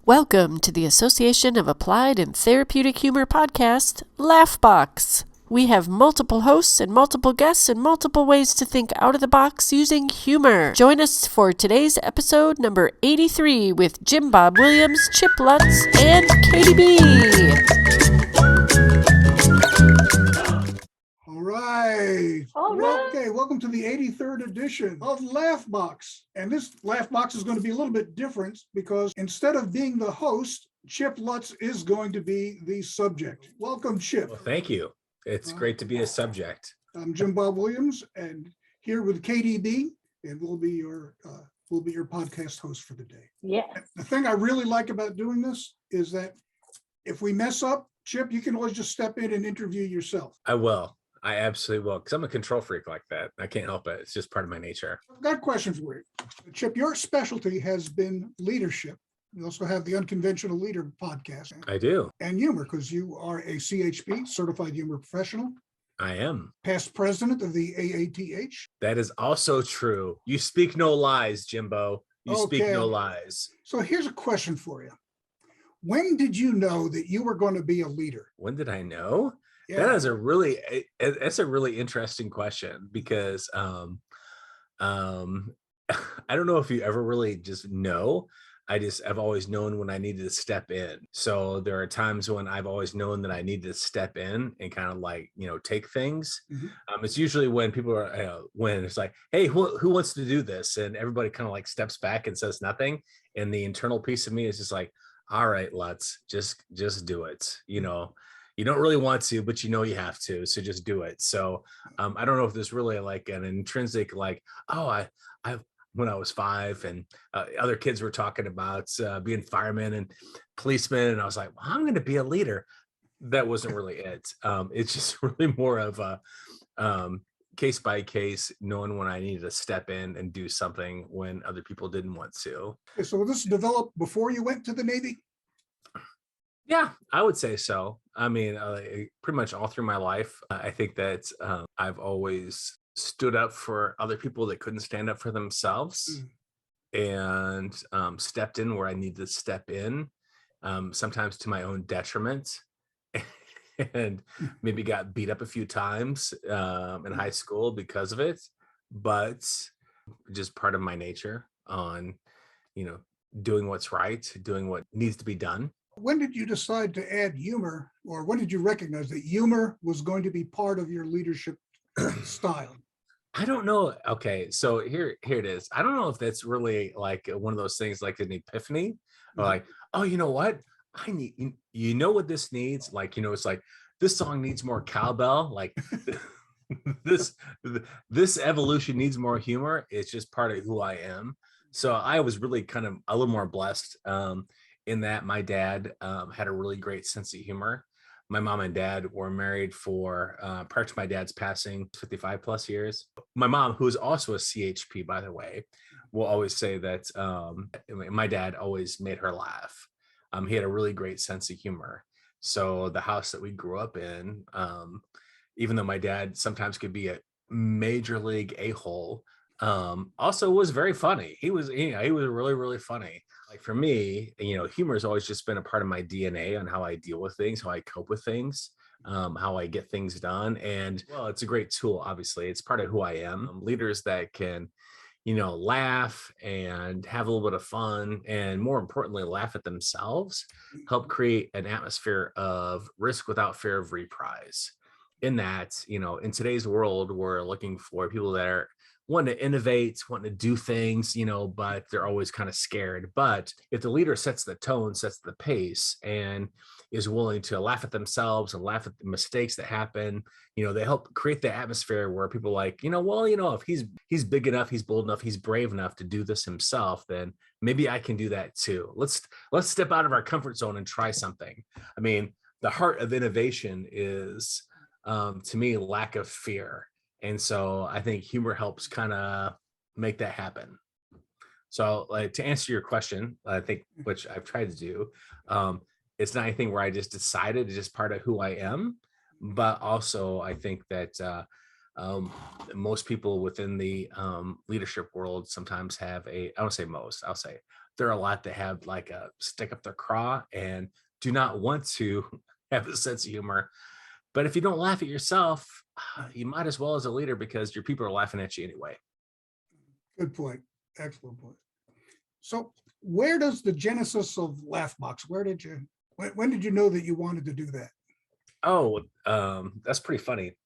Welcome to the Association of Applied and Therapeutic Humor podcast, Laughbox. We have multiple hosts and multiple guests and multiple ways to think out of the box using humor. Join us for today's episode number 83 with Jim Bob Williams, Chip Lutz, and Katy B. All right. Okay, welcome to the 83rd edition of Laughbox. And this Laughbox is going to be a little bit different because instead of being the host, Chip Lutz is going to be the subject. Welcome, Chip. Well, thank you. It's great to be a subject. I'm Jim Bob Williams, and here with Katy B, and we'll be your podcast host for the day. Yeah. The thing I really like about doing this is that if we mess up, Chip, you can always just step in and interview yourself. I will. I absolutely will, because I'm a control freak like that. I can't help it. It's just part of my nature. I've got a question for you. Chip, your specialty has been leadership. You also have the Unconventional Leader podcast. I do. And humor, because you are a CHP, Certified Humor Professional. I am. Past president of the AATH. That is also true. You speak no lies, Jimbo. You speak no lies. So here's a question for you. When did you know that you were going to be a leader? When did I know? Yeah. That's a really interesting question because I don't know if you ever really just know. I've always known when I needed to step in. So there are times when I've always known that I need to step in and kind of like, take things. Mm-hmm. It's usually when people are, when it's like, hey, who wants to do this? And everybody kind of like steps back and says nothing. And the internal piece of me is just like, all right, let's just do it. You don't really want to, but you have to, so just do it. So I don't know if there's really like an intrinsic, like, I when I was 5 and other kids were talking about being firemen and policemen. And I was like, well, I'm going to be a leader. That wasn't really it. It's just really more of a case by case, knowing when I needed to step in and do something when other people didn't want to. Okay, so this developed before you went to the Navy? Yeah, I would say so. I mean, pretty much all through my life, I think that I've always stood up for other people that couldn't stand up for themselves and stepped in where I needed to step in, sometimes to my own detriment, and maybe got beat up a few times in high school because of it, but just part of my nature on, doing what's right, doing what needs to be done. When did you decide to add humor, or when did you recognize that humor was going to be part of your leadership style? I don't know. Okay, so here it is. I don't know if that's really like one of those things like an epiphany, or like, oh, you know what? I need, what this needs? Like, it's like, this song needs more cowbell. Like this evolution needs more humor. It's just part of who I am. So I was really kind of a little more blessed in that my dad had a really great sense of humor. My mom and dad were married for, prior to my dad's passing, 55 plus years. My mom, who is also a CHP, by the way, will always say that my dad always made her laugh. He had a really great sense of humor. So the house that we grew up in, even though my dad sometimes could be a major league a-hole, also was very funny. He was really, really funny. Like for me, humor has always just been a part of my DNA on how I deal with things, how I cope with things, how I get things done. And well, it's a great tool. Obviously, it's part of who I am. Leaders that can, laugh and have a little bit of fun, and more importantly, laugh at themselves, help create an atmosphere of risk without fear of reprise. In that, in today's world, we're looking for people that are wanting to innovate, wanting to do things, but they're always kind of scared. But if the leader sets the tone, sets the pace, and is willing to laugh at themselves and laugh at the mistakes that happen, they help create the atmosphere where people are like, if he's big enough, he's bold enough, he's brave enough to do this himself, then maybe I can do that too. Let's step out of our comfort zone and try something. I mean, the heart of innovation is, to me, lack of fear. And so I think humor helps kind of make that happen. So like, to answer your question, I think, which I've tried to do, it's not anything where I just decided, it's just part of who I am. But also I think that most people within the leadership world sometimes have I don't say most, I'll say there are a lot that have like a stick up their craw and do not want to have a sense of humor. But if you don't laugh at yourself, you might as well as a leader, because your people are laughing at you anyway. Good point. Excellent point. So where does the genesis of Laughbox, when did you know that you wanted to do that? Oh, that's pretty funny.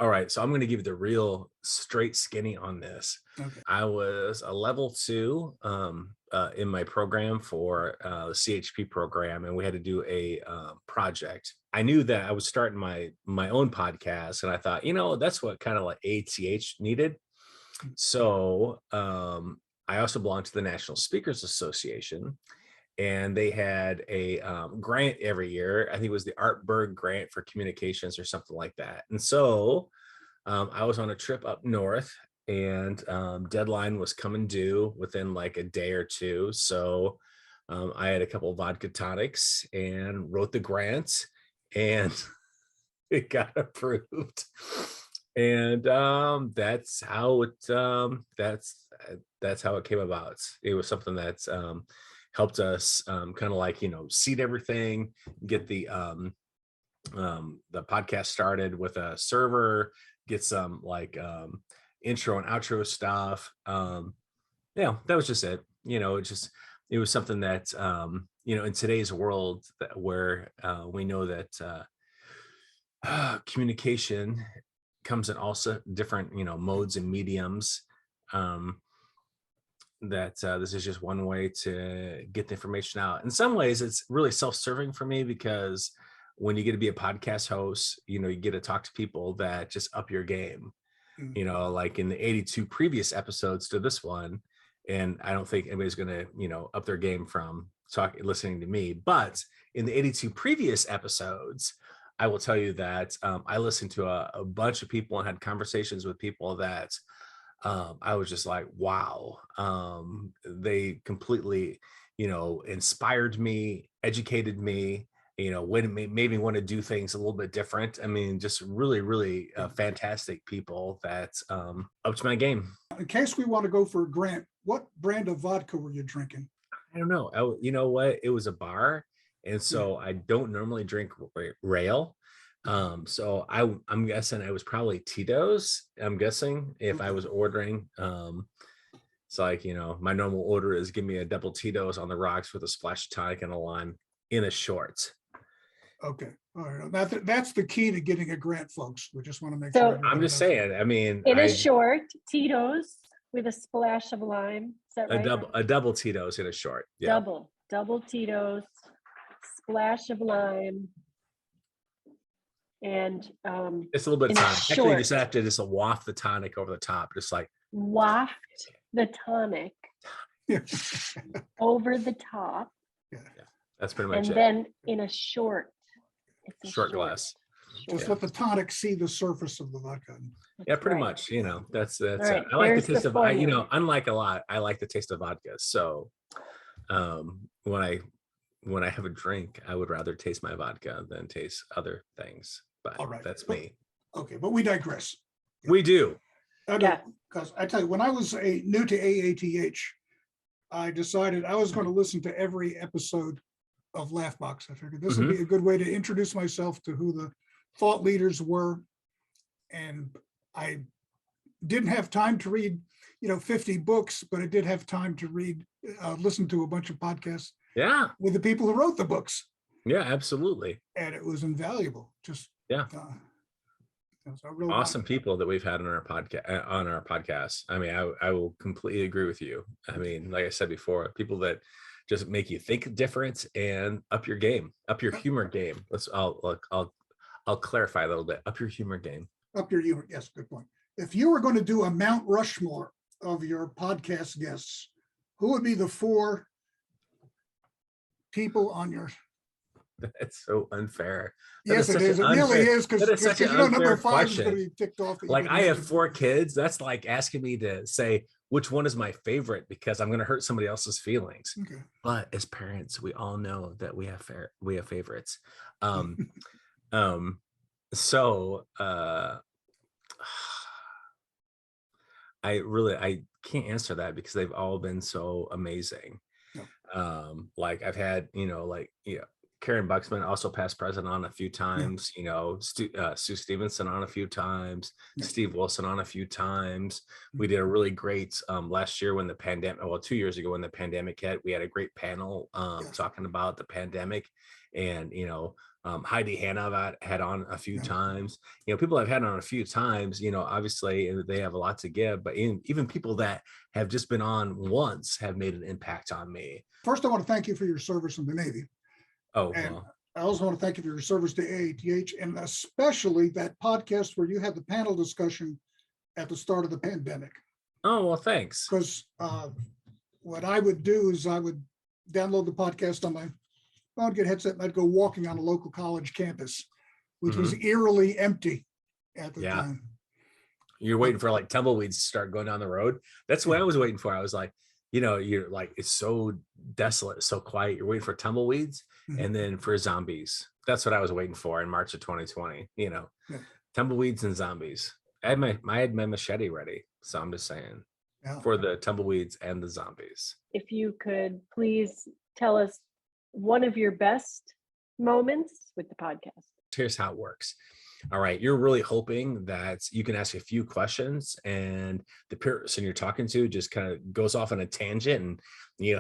All right, so I'm going to give you the real straight skinny on this. Okay. I was a level 2 in my program for the CHP program, and we had to do a project. I knew that I was starting my own podcast, and I thought, that's what kind of like AATH needed. So I also belong to the National Speakers Association, and they had a grant every year. I think it was the Art Berg grant for communications or something like that. And so I was on a trip up north, and deadline was coming due within like a day or two. So I had a couple of vodka tonics and wrote the grant, and it got approved. And that's how it came about. It was something that's helped us kind of like, seed everything, get the podcast started with a server, get some like intro and outro stuff. That was just it. It was something that in today's world where we know that communication comes in also different modes and mediums, that this is just one way to get the information out. In some ways it's really self-serving for me, because when you get to be a podcast host, you get to talk to people that just up your game, like in the 82 previous episodes to this one. And I don't think anybody's going to up their game from listening to me. But in the 82 previous episodes, I will tell you that I listened to a bunch of people and had conversations with people that I was just like, wow. They completely, inspired me, educated me, made me want to do things a little bit different. I mean, just really, really fantastic people that upped my game. In case we want to go for a grant, what brand of vodka were you drinking? I don't know. You know what? It was a bar. And so I don't normally drink rail. So I'm guessing I was probably Tito's. I'm guessing if I was ordering, it's like, my normal order is give me a double Tito's on the rocks with a splash of tonic and a lime in a short. Okay. All right. That's the key to getting a grant, folks. We just want to make sure. I'm just saying, I mean, in a short Tito's with a splash of lime. Is that right? A double Tito's in a short. Yeah. Double Tito's, splash of lime. And it's a little bit of tonic. Actually, you just have to just waft the tonic over the top, just like waft the tonic over the top. Yeah, that's pretty much it. And then in a short glass. Just let the tonic see the surface of the vodka. Yeah, pretty much. That's right, I like the taste of unlike a lot, I like the taste of vodka. So when I have a drink, I would rather taste my vodka than taste other things. But all right, that's me. Okay, but we digress. We do. Because I tell you, when I was new to AATH, I decided I was going to listen to every episode of Laughbox. I figured this would be a good way to introduce myself to who the thought leaders were. And I didn't have time to read, 50 books, but I did have time to listen to a bunch of podcasts. Yeah. With the people who wrote the books. Yeah, absolutely. And it was invaluable. Just awesome people that we've had on our podcast. I mean, I will completely agree with you. I mean, like I said before, people that just make you think different and up your game, up your humor game. I'll clarify a little bit. Up your humor game. Up your humor. Yes, good point. If you were going to do a Mount Rushmore of your podcast guests, who would be the 4 people on your? That's so unfair. Yes, it is. It really is, because number 5 is going to be ticked off. Like, I have 4 kids. That's like asking me to say which one is my favorite, because I'm going to hurt somebody else's feelings. Okay. But as parents, we all know that we have favorites. So I can't answer that, because they've all been so amazing. Like I've had, Karen Buxman, also past president, on a few times, Sue Stevenson on a few times, Steve Wilson on a few times. We did a really great last year when the pandemic, 2 years ago when the pandemic hit, we had a great panel talking about the pandemic. And, Heidi Hanna had on a few times. People I've had on a few times, obviously they have a lot to give, but even people that have just been on once have made an impact on me. First, I want to thank you for your service in the Navy. Oh, and well. I also want to thank you for your service to AATH, and especially that podcast where you had the panel discussion at the start of the pandemic. Oh, well, thanks. Because what I would do is I would download the podcast on my phone, get a headset, and I'd go walking on a local college campus, which was eerily empty at the time. You're waiting for like tumbleweeds to start going down the road. That's what I was waiting for. I was like, you're like, it's so desolate, so quiet. You're waiting for tumbleweeds and then for zombies. That's what I was waiting for in March of 2020, tumbleweeds and zombies. I had my machete ready. So I'm just saying for the tumbleweeds and the zombies. If you could please tell us one of your best moments with the podcast. Here's how it works. All right. You're really hoping that you can ask a few questions and the person you're talking to just kind of goes off on a tangent and,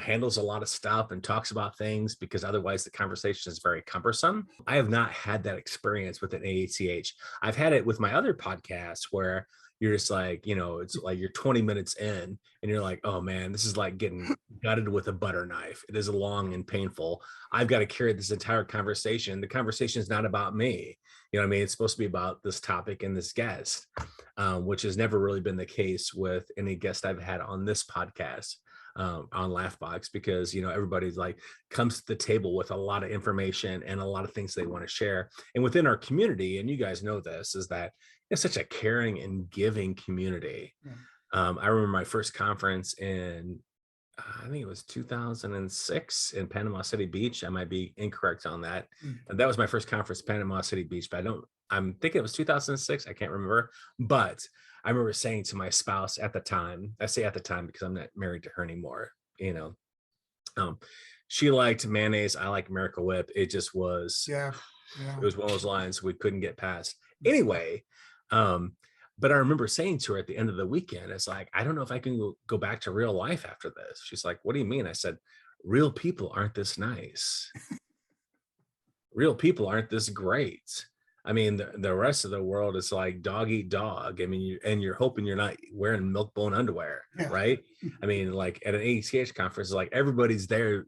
handles a lot of stuff and talks about things, because otherwise the conversation is very cumbersome. I have not had that experience with an AATH. I've had it with my other podcasts where you're just like, it's like you're 20 minutes in and you're like, oh man, this is like getting gutted with a butter knife. It is long and painful. I've got to carry this entire conversation. The conversation is not about me. It's supposed to be about this topic and this guest, which has never really been the case with any guest I've had on this podcast, on Laughbox, because, everybody's like comes to the table with a lot of information and a lot of things they want to share. And within our community, and you guys know this, is that it's such a caring and giving community. I remember my first conference in, I think it was 2006 in Panama City Beach. I might be incorrect on that. And that was my first conference, Panama City Beach, but I'm thinking it was 2006. I can't remember, but I remember saying to my spouse at the time, I say at the time because I'm not married to her anymore, she liked mayonnaise. I like Miracle Whip. It just was, it was one of those lines we couldn't get past. Anyway, but I remember saying to her at the end of the weekend, it's like, I don't know if I can go back to real life after this. She's like, what do you mean? I said, real people aren't this nice. Real people aren't this great. I mean, the rest of the world is like dog eat dog. I mean, you're hoping you're not wearing milk bone underwear, right? I mean, like at an AATH conference, like everybody's there,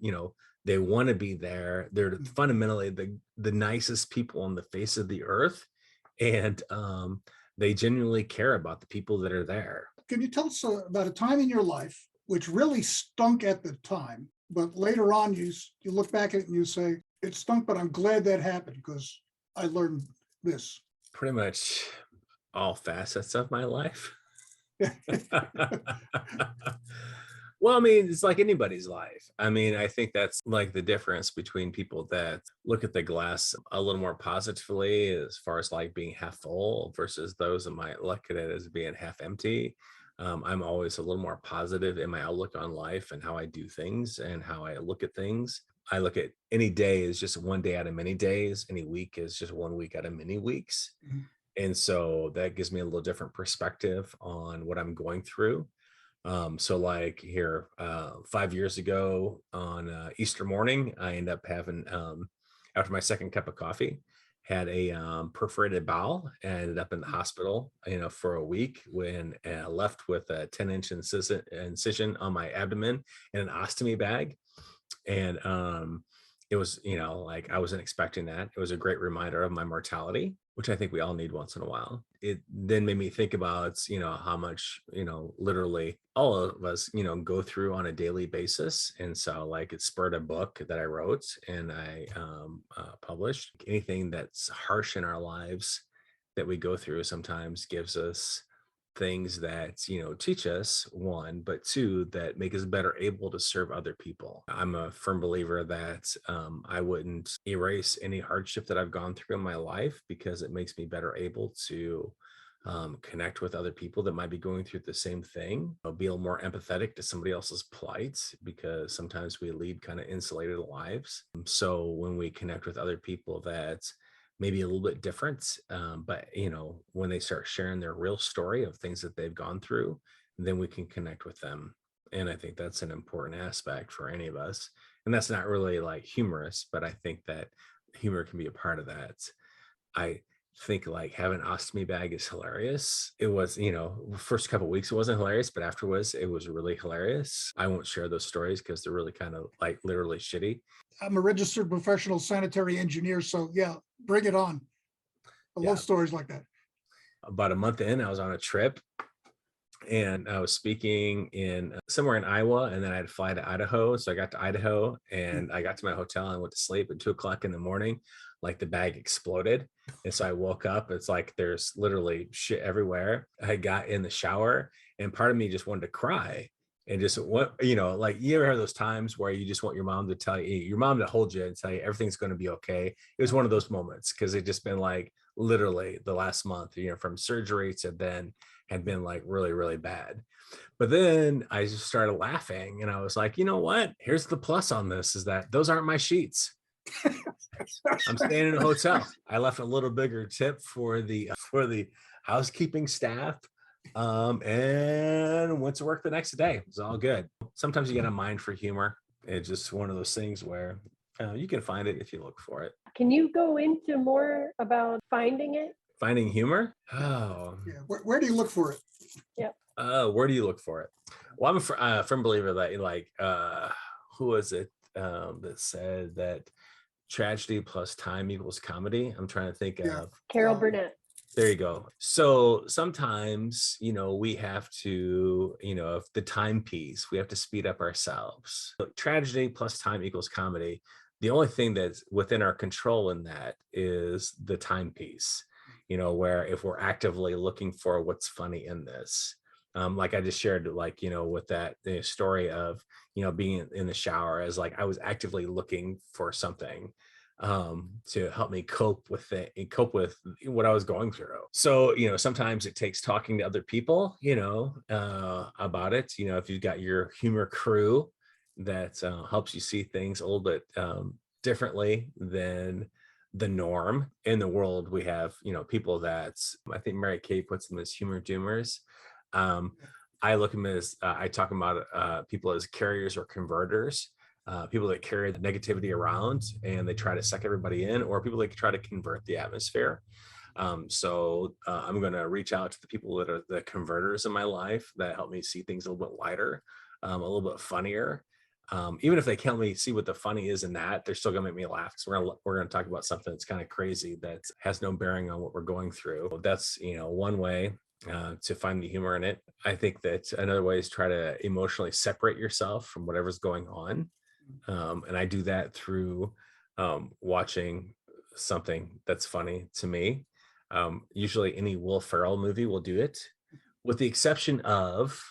they want to be there. They're fundamentally the nicest people on the face of the earth. And they genuinely care about the people that are there. Can you tell us about a time in your life which really stunk at the time, but later on you look back at it and you say, it stunk, but I'm glad that happened because I learned this? Pretty much all facets of my life. Well, I mean, it's like anybody's life. I mean, I think that's like the difference between people that look at the glass a little more positively as far as like being half full versus those that might look at it as being half empty. I'm always a little more positive in my outlook on life and how I do things and how I look at things. I look at any day as just one day out of many days. Any week is just 1 week out of many weeks. And so that gives me a little different perspective on what I'm going through. So like here, 5 years ago on Easter morning, I ended up having, after my second cup of coffee, had a perforated bowel and ended up in the hospital, for a week when left with a 10-inch incision on my abdomen and an ostomy bag. And it was, like I wasn't expecting that. It was a great reminder of my mortality, which I think we all need once in a while. It then made me think about, how much, literally all of us, go through on a daily basis. And so like it spurred a book that I wrote and I published. Anything that's harsh in our lives that we go through sometimes gives us things that, teach us, one, but two, that make us better able to serve other people. I'm a firm believer that I wouldn't erase any hardship that I've gone through in my life because it makes me better able to connect with other people that might be going through the same thing, be a little more empathetic to somebody else's plight, because sometimes we lead kind of insulated lives. So when we connect with other people that maybe a little bit different, but when they start sharing their real story of things that they've gone through, then we can connect with them. And I think that's an important aspect for any of us. And that's not really like humorous, but I think that humor can be a part of that. I think like having an ostomy bag is hilarious. It was, first couple of weeks it wasn't hilarious, but afterwards it was really hilarious. I won't share those stories because they're really kind of like literally shitty. I'm a registered professional sanitary engineer, so yeah, bring it on. I love stories like that. About a month in, I was on a trip and I was speaking in somewhere in Iowa, and then I had to fly to Idaho. So I got to Idaho and I got to my hotel and went to sleep at 2:00 in the morning. Like the bag exploded. And so I woke up, it's like there's literally shit everywhere. I got in the shower and part of me just wanted to cry. And just what, like you ever have those times where you just want your mom to tell you, your mom to hold you and tell you everything's going to be okay. It was one of those moments because it just been like literally the last month, from surgery to then had been like really, really bad. But then I just started laughing and I was like, you know what? Here's the plus on this is that those aren't my sheets. I'm staying in a hotel. I left a little bigger tip for the housekeeping staff, and went to work the next day. It was all good. Sometimes you get a mind for humor. It's just one of those things where you can find it if you look for it. Can you go into more about finding it? Finding humor? Oh, yeah. Where do you look for it? Yep. Where do you look for it? Well, I'm a firm believer that like who was it that said that tragedy plus time equals comedy? I'm trying to think of Carol Burnett. There you go. So sometimes, we have to, if the timepiece, we have to speed up ourselves. Tragedy plus time equals comedy. The only thing that's within our control in that is the timepiece, where if we're actively looking for what's funny in this, like I just shared, like, with that story of, being in the shower as like, I was actively looking for something to help me cope with what I was going through. So, sometimes it takes talking to other people, about it. If you've got your humor crew that helps you see things a little bit differently than the norm in the world. We have, people that I think Mary Kay puts them as humor doomers. I look at them as, I talk about people as carriers or converters. People that carry the negativity around and they try to suck everybody in, or people that try to convert the atmosphere. So I'm going to reach out to the people that are the converters in my life that help me see things a little bit lighter, a little bit funnier. Even if they can't let me see what the funny is in that, they're still going to make me laugh. So we're going to talk about something that's kind of crazy that has no bearing on what we're going through. That's, one way to find the humor in it. I think that another way is try to emotionally separate yourself from whatever's going on. And I do that through watching something that's funny to me. Usually any Will Ferrell movie will do it, with the exception of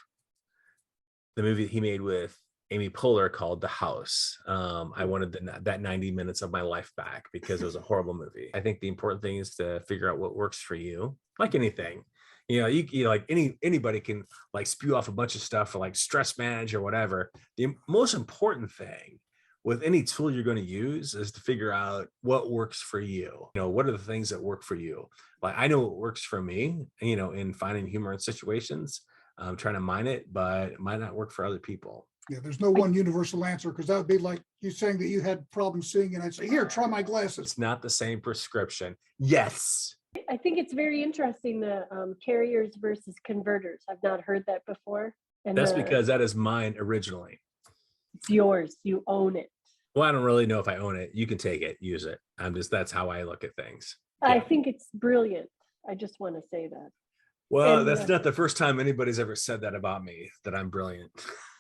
the movie he made with Amy Poehler called The House. I wanted that 90 minutes of my life back because it was a horrible movie. I think the important thing is to figure out what works for you, like anything. You like anybody can like spew off a bunch of stuff for like stress manage or whatever. The most important thing with any tool you're going to use is to figure out what works for you. What are the things that work for you? Like I know what works for me, in finding humor in situations. I'm trying to mine it, but it might not work for other people. Yeah, there's no one universal answer, because that would be like you saying that you had problems seeing and I'd say, here, try my glasses. It's not the same prescription. Yes. I think it's very interesting, the carriers versus converters. I've not heard that before. And that's because that is mine originally. It's yours. You own it. Well, I don't really know if I own it. You can take it, use it. That's how I look at things. I think it's brilliant. I just want to say that. Well, that's not the first time anybody's ever said that about me, that I'm brilliant.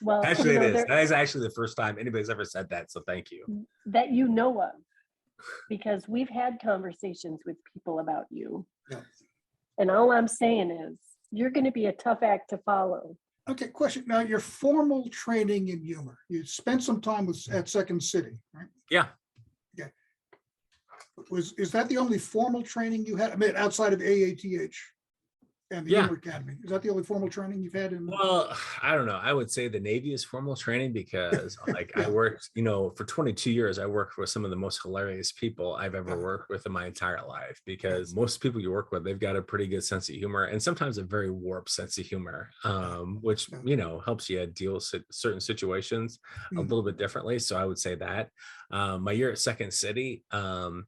Well, actually, it is. That is actually the first time anybody's ever said that. So thank you. That you know of, because we've had conversations with people about you. Yeah. And all I'm saying is you're going to be a tough act to follow. Okay, question. Now, your formal training in humor, you spent some time at Second City, right? Yeah. Okay. Is that the only formal training you had? I mean, outside of AATH? and the Yeah. Humor Academy. Is that the only formal training you've had in? Well, I don't know. I would say the Navy is formal training because like I worked, for 22 years, I worked with some of the most hilarious people I've ever worked with in my entire life, because most people you work with, they've got a pretty good sense of humor and sometimes a very warped sense of humor, which, helps you deal with certain situations a little bit differently. So I would say that my year at Second City, after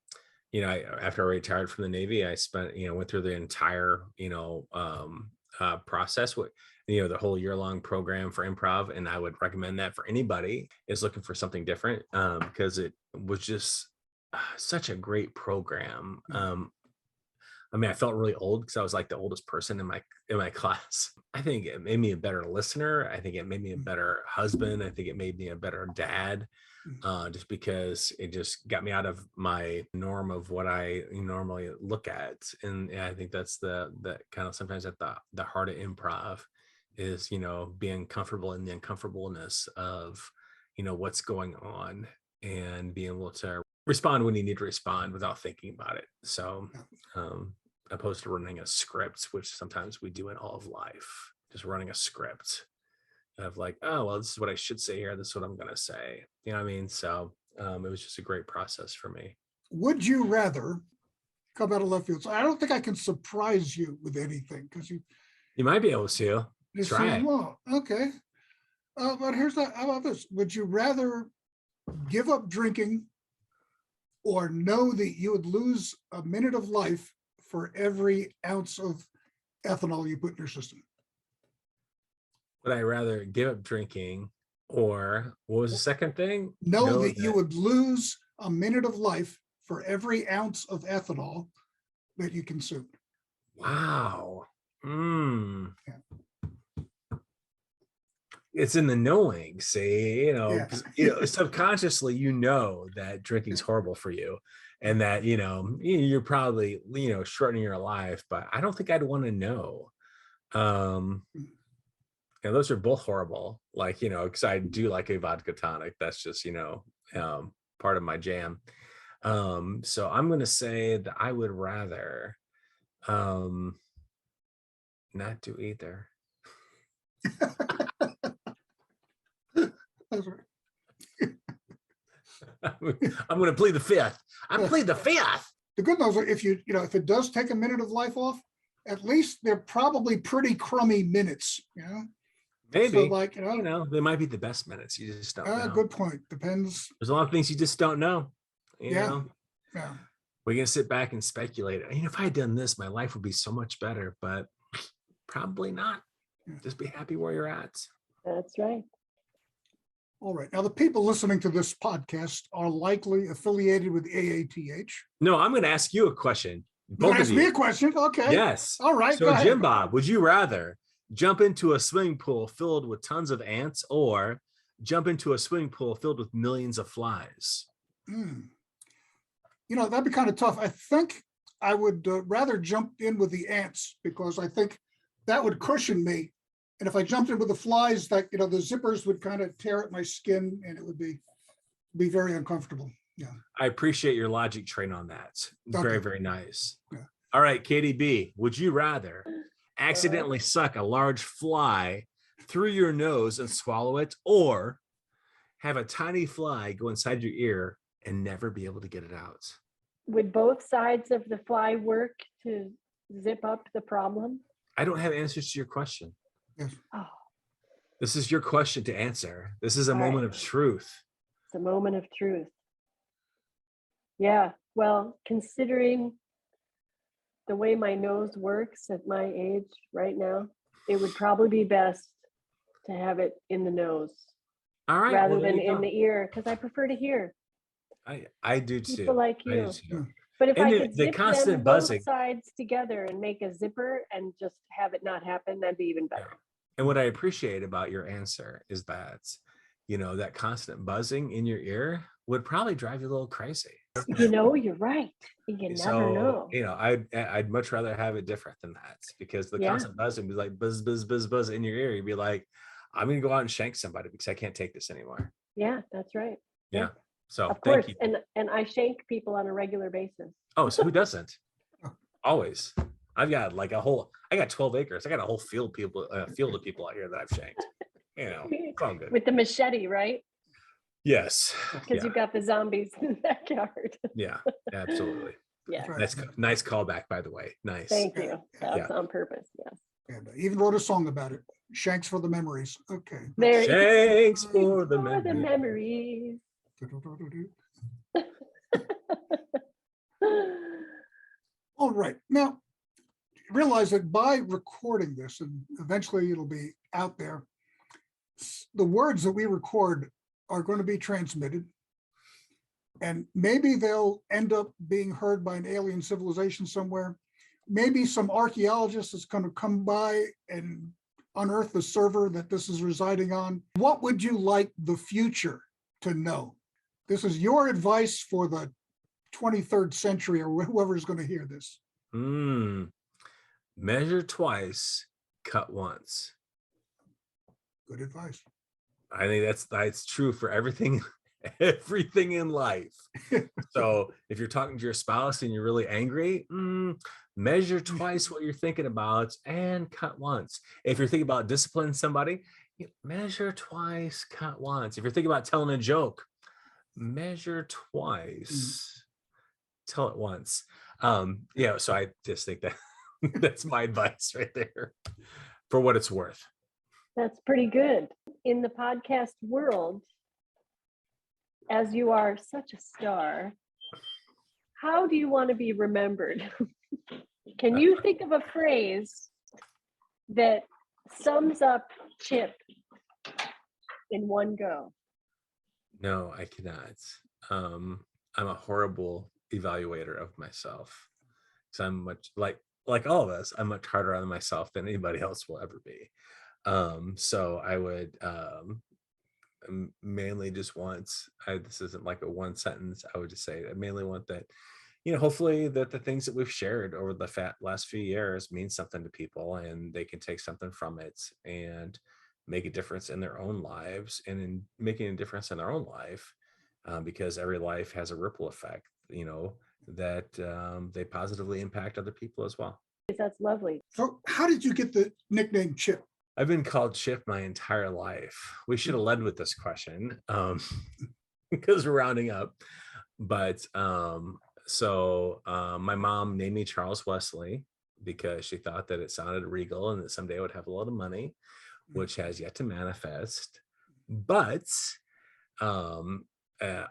I retired from the Navy, I spent, went through the entire, process with, the whole year-long program for improv. And I would recommend that for anybody is looking for something different, because it was just such a great program. I felt really old because I was like the oldest person in my class. I think it made me a better listener. I think it made me a better husband. I think it made me a better dad. Just because it just got me out of my norm of what I normally look at. And I think that's the kind of sometimes at the heart of improv is, being comfortable in the uncomfortableness of, what's going on and being able to respond when you need to respond without thinking about it. So, opposed to running a script, which sometimes we do in all of life, just running a script of like, oh, well, this is what I should say here. This is what I'm going to say. You know what I mean? So it was just a great process for me. Would you rather come out of left field? So I don't think I can surprise you with anything because you might be able to try it. Well, okay. But how about this? Would you rather give up drinking or know that you would lose a minute of life for every ounce of ethanol you put in your system? Would I rather give up drinking, or what was the second thing? Know that you would lose a minute of life for every ounce of ethanol that you consumed. Wow. It's in the knowing, see, subconsciously, that drinking is horrible for you and that, you're probably, shortening your life, but I don't think I'd want to know. Those are both horrible, because I do like a vodka tonic. That's just, part of my jam. So I'm going to say that I would rather not do either. I'm going to plead the fifth. Plead the fifth. The good news is if it does take a minute of life off, at least they're probably pretty crummy minutes, Maybe, so they might be the best minutes. You just don't know. Good point. Depends. There's a lot of things you just don't know. Yeah. We're going to sit back and speculate. If I had done this, my life would be so much better, but probably not. Just be happy where you're at. That's right. All right. Now, the people listening to this podcast are likely affiliated with AATH. No, I'm going to ask you a question. Both ask me a question. Okay. Yes. All right. So, Jim Bob, would you rather jump into a swimming pool filled with tons of ants or jump into a swimming pool filled with millions of flies? That'd be kind of tough. I think I would rather jump in with the ants because I think that would cushion me. And if I jumped in with the flies, the zippers would kind of tear at my skin and it would be very uncomfortable. Yeah. I appreciate your logic train on that. Okay. Very, very nice. Yeah. All right, Katy B, would you rather accidentally suck a large fly through your nose and swallow it, or have a tiny fly go inside your ear and never be able to get it out? Would both sides of the fly work to zip up the problem? I don't have answers to your question. Yes. Oh. This is your question to answer. This is a moment of truth. It's a moment of truth. Yeah. Well, considering the way my nose works at my age right now, it would probably be best to have it in the nose. All right. Rather than in the ear, because I prefer to hear. I do too. People like you. I do too. But if And I the could zip constant them buzzing. both sides together and make a zipper and just have it not happen, that'd be even better. And what I appreciate about your answer is that, that constant buzzing in your ear would probably drive you a little crazy. You're right. You never know. I'd much rather have it different than that, because the constant buzzing was like buzz, buzz, buzz, buzz in your ear. You'd be like, I'm going to go out and shank somebody because I can't take this anymore. Yeah, that's right. Yeah. So of course. Thank you. And I shank people on a regular basis. Oh, so who doesn't? Always. I've got like I got 12 acres. I got a whole field of people out here that I've shanked. It's all good. With the machete, right? Yes. Because you've got the zombies in the backyard. Yeah, absolutely. Yeah. Right. Nice callback, by the way. Nice. Thank you. That's on purpose. Yes. And I even wrote a song about it. Shanks for the memories. Okay. Thanks for the memories. All right. Now, realize that by recording this, and eventually it'll be out there, the words that we record are going to be transmitted. And maybe they'll end up being heard by an alien civilization somewhere. Maybe some archaeologist is going to come by and unearth the server that this is residing on. What would you like the future to know? This is your advice for the 23rd century or whoever is going to hear this. Measure twice, cut once. Good advice. I think that's true for everything in life. So if you're talking to your spouse and you're really angry, measure twice what you're thinking about and cut once. If you're thinking about disciplining somebody, measure twice, cut once. If you're thinking about telling a joke, measure twice, tell it once. So I just think that that's my advice right there for what it's worth. That's pretty good. In the podcast world, as you are such a star, how do you want to be remembered? Can you think of a phrase that sums up Chip in one go? No, I cannot. I'm a horrible evaluator of myself. So I'm much like all of us, I'm much harder on myself than anybody else will ever be. So I would mainly just want, this isn't like a one sentence, I would just say I mainly want that, hopefully that the things that we've shared over the last few years mean something to people and they can take something from it and make a difference in their own lives, and in making a difference in their own life, because every life has a ripple effect, that they positively impact other people as well. That's lovely. So how did you get the nickname Chip? I've been called Chip my entire life. We should have led with this question, because we're rounding up. But so my mom named me Charles Wesley because she thought that it sounded regal and that someday I would have a lot of money, which has yet to manifest. But on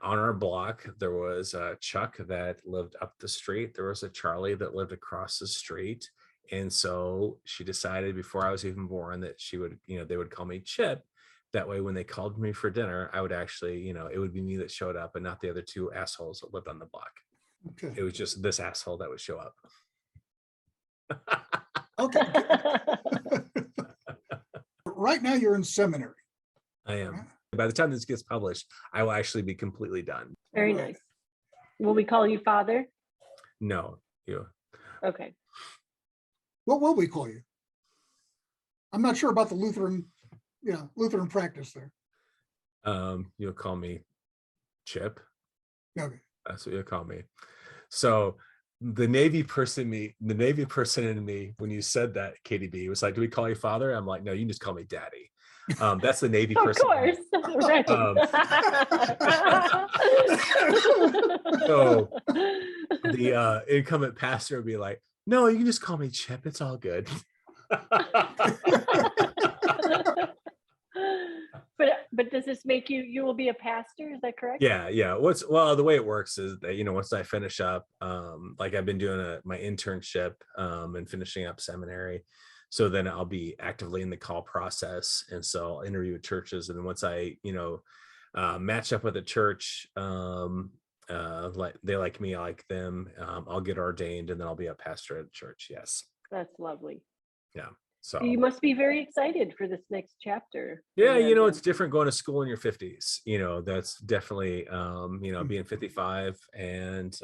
our block, there was a Chuck that lived up the street. There was a Charlie that lived across the street. And so she decided before I was even born that she would, they would call me Chip. That way, when they called me for dinner, I would actually, it would be me that showed up and not the other two assholes that lived on the block. Okay. It was just this asshole that would show up. Okay. Right now you're in seminary. I am. By the time this gets published, I will actually be completely done. Very nice. Will we call you Father? No, you. Okay. What will we call you? I'm not sure about the Lutheran practice there. You'll call me Chip. Okay. That's what you'll call me. So the Navy person in me, when you said that, Katy B, was like, do we call you Father? I'm like, no, you can just call me Daddy. That's the Navy person. Of course. Right. So the incumbent pastor would be like, no, you can just call me Chip. It's all good. But does this make you will be a pastor? Is that correct? Yeah. The way it works is that, once I finish up, like I've been doing my internship and finishing up seminary. So then I'll be actively in the call process. And so I'll interview with churches. And then once I, match up with a church, like they like me, I like them, I'll get ordained and then I'll be a pastor at church. Yes. That's lovely. Yeah. So you must be very excited for this next chapter. Yeah, it's different going to school in your 50s. That's definitely being 55 and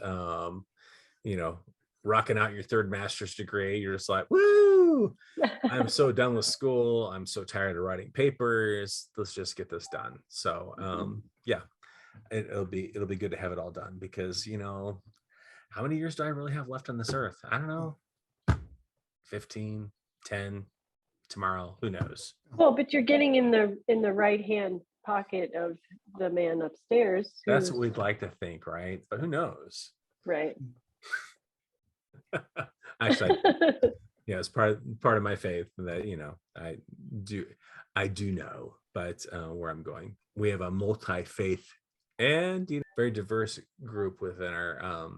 rocking out your third master's degree. You're just like, woo! I'm so done with school. I'm so tired of writing papers. Let's just get this done. So yeah, it'll be good to have it all done because how many years do I really have left on this earth? I don't know. 15, 10 tomorrow. Who knows? Well, but you're getting in the right hand pocket of the man upstairs. That's what we'd like to think, right? But who knows? Right. Actually, yeah, it's part of my faith that, you know, I do know, but where I'm going, we have a multi-faith and, you know, very diverse group within our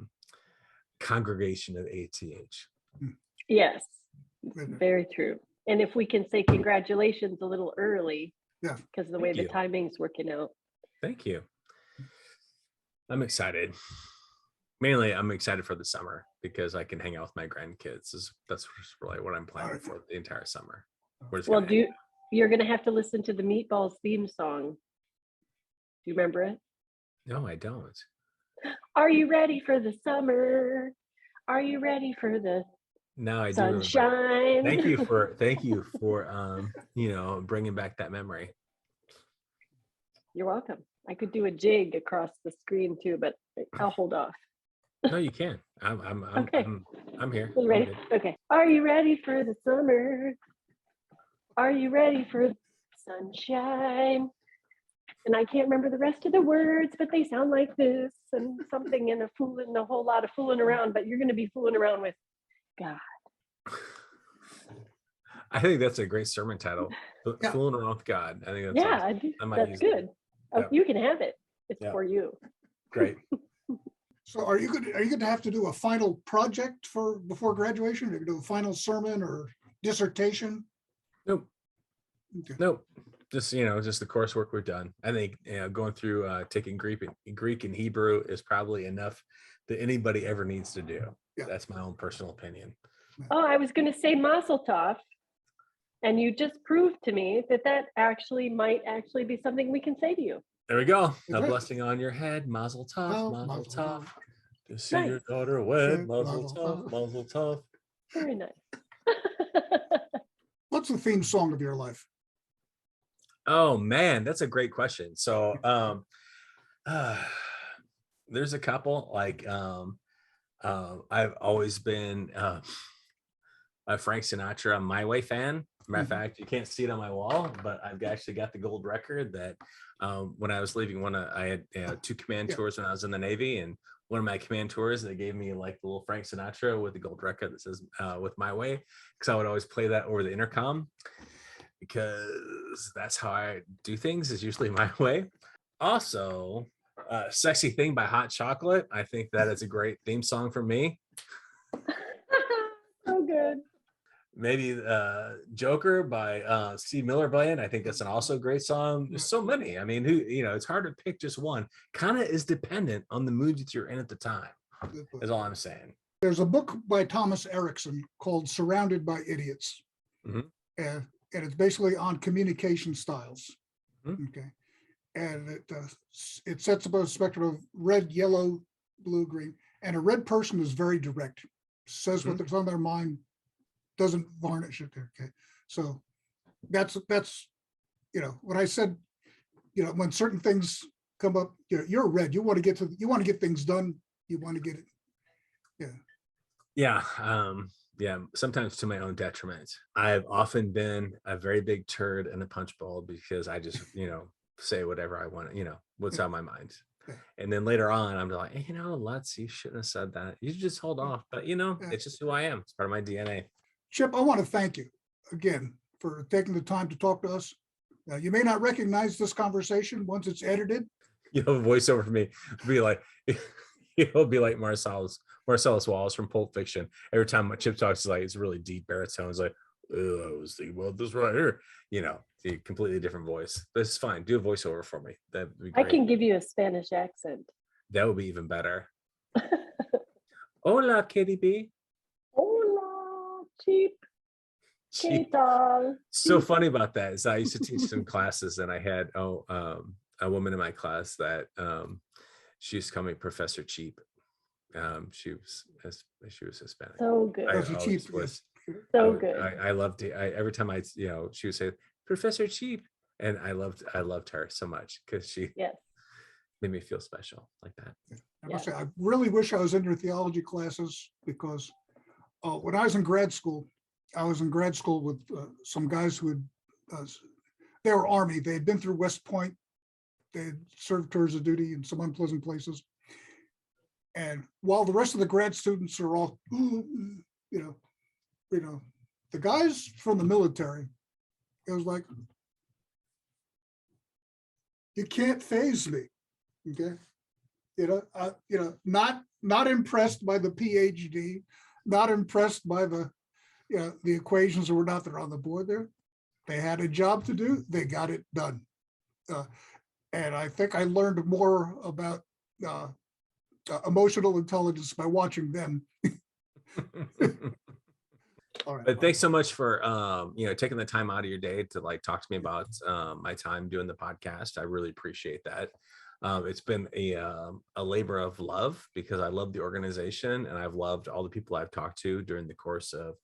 congregation of AATH. Yes, very true. And if we can say congratulations a little early, Yeah, because of the way the timing's working out. Thank you. I'm excited. Mainly, I'm excited for the summer because I can hang out with my grandkids. That's really what I'm planning for the entire summer. Well, you're going to have to listen to the Meatballs theme song. Do you remember it? No, I don't. Are you ready for the summer? Are you ready for the No, I do. sunshine? Thank you for you know, bringing back that memory. You're welcome. I could do a jig across the screen too, but I'll hold off. No, you can. Okay. I'm here. You ready? Okay. Are you ready for the summer? Are you ready for sunshine? And I can't remember the rest of the words, but they sound like this and something and a whole lot of fooling around, but you're going to be fooling around with God. I think that's a great sermon title. Yeah. Fooling around with God. I think that's Yeah, awesome. I might that's use good. Oh, Yeah. you can have it. It's Yeah. for you. Great. So are you going to have to do a final project before graduation? Are you going to do a final sermon or dissertation? Nope. Okay. Nope. Just, you know, just the coursework we've done. I think, you know, going through taking Greek and Hebrew is probably enough that anybody ever needs to do. Yeah. That's my own personal opinion. Oh, I was going to say Mazel Tov. And you just proved to me that might be something we can say to you. There we go. Is A it? blessing on your head. Mazel tov, Oh, mazel mazel tov. tov. To see Nice. your daughter wed. Wed, Mazel mazel tov, tov. mazel tov. Very nice. What's the theme song of your life? Oh man, that's a great question. So there's a couple like I've always been a Frank Sinatra My Way fan. Matter of fact, you can't see it on my wall, but I've actually got the gold record that when I was leaving I had 2 command tours when I was in the Navy, and one of my command tours, they gave me like the little Frank Sinatra with the gold record that says with My Way, because I would always play that over the intercom because that's how I do things, is usually my way. Also, Sexy Thing by Hot Chocolate. I think that is a great theme song for me. So good. Maybe Joker by Steve Miller Band. I think that's an also great song. There's so many. I mean, it's hard to pick just one. Kind of is dependent on the mood that you're in at the time, is all I'm saying. There's a book by Thomas Erickson called Surrounded by Idiots. And it's basically on communication styles. Okay. And it sets up a spectrum of red, yellow, blue, green. And a red person is very direct, says what's on their mind, doesn't varnish it there. Okay. So that's, when I said, when certain things come up, you're red, you want to get things done. You want to get it. Yeah. Sometimes to my own detriment. I've often been a very big turd in a punch bowl because I just, say whatever I want, what's on my mind. And then later on, I'm like, hey, Lutz, you shouldn't have said that. You just hold off. But, it's just who I am. It's part of my DNA. Chip, I want to thank you again for taking the time to talk to us. You may not recognize this conversation once it's edited. A voiceover for me be like, he'll be like Marcellus Wallace from Pulp Fiction. Every time Chip talks, it's really deep baritone. It's like, oh, I was thinking about this right here. A completely different voice. This is fine. Do a voiceover for me. That'd be great. I can give you a Spanish accent. That would be even better. Hola, Katy B. Hola, Chip. ¿Qué tal? So funny about that is I used to teach some classes, and I had a woman in my class that she used to call me Professor Cheap. She was Hispanic. So good. I loved it. Every time she would say Professor Cheap, and I loved her so much because she made me feel special like that. I must say, I really wish I was in your theology classes because when I was in grad school, I was in grad school with some guys who had, they were Army. They had been through West Point. They had served tours of duty in some unpleasant places. And while the rest of the grad students are all, the guys from the military, it was like, you can't faze me, okay? Not impressed by the PhD, not impressed by the equations that were not there on the board there. They had a job to do. They got it done. And I think I learned more about emotional intelligence by watching them. All right. But thanks so much for taking the time out of your day to talk to me about my time doing the podcast. I really appreciate that. It's been a labor of love because I love the organization and I've loved all the people I've talked to during the course of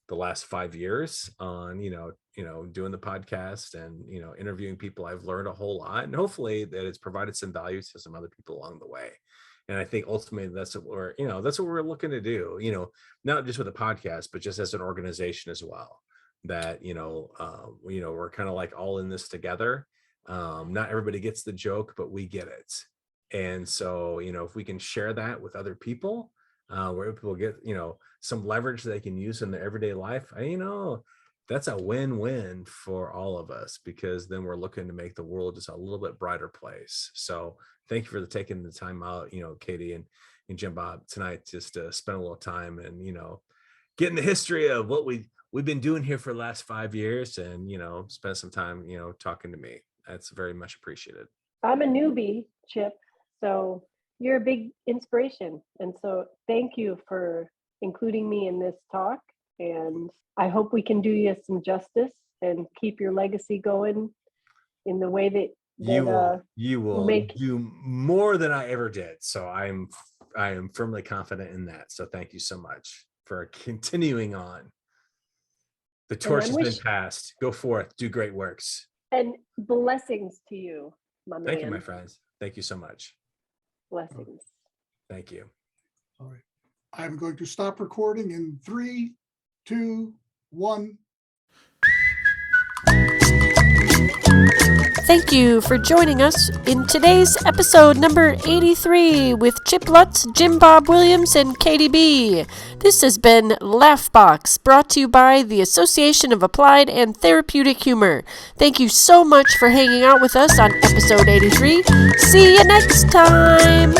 the last 5 years on doing the podcast and interviewing people. I've learned a whole lot, and hopefully that it's provided some value to some other people along the way. And I think ultimately that's what we're looking to do, not just with a podcast, but just as an organization as well, that, we're kind of all in this together. Not everybody gets the joke, but we get it. And so, if we can share that with other people, where people get, some leverage they can use in their everyday life, that's a win-win for all of us, because then we're looking to make the world just a little bit brighter place. So thank you for taking the time out, Katy and Jim Bob tonight, just to spend a little time and, getting the history of what we've been doing here for the last 5 years and, spend some time, talking to me. That's very much appreciated. I'm a newbie, Chip, so you're a big inspiration. And so thank you for including me in this talk. And I hope we can do you some justice and keep your legacy going in the way that you will do more than I ever did. So I am firmly confident in that. So thank you so much for continuing on. The torch has been passed. Go forth, do great works. And blessings to you, my man. Thank you, my friends. Thank you so much. Blessings. Thank you. All right. I'm going to stop recording in 3, 2, 1. Thank you for joining us in today's episode number 83 with Chip Lutz, Jim Bob Williams, and Katy B. This has been Laughbox, brought to you by the Association of Applied and Therapeutic Humor. Thank you so much for hanging out with us on episode 83. See you next time!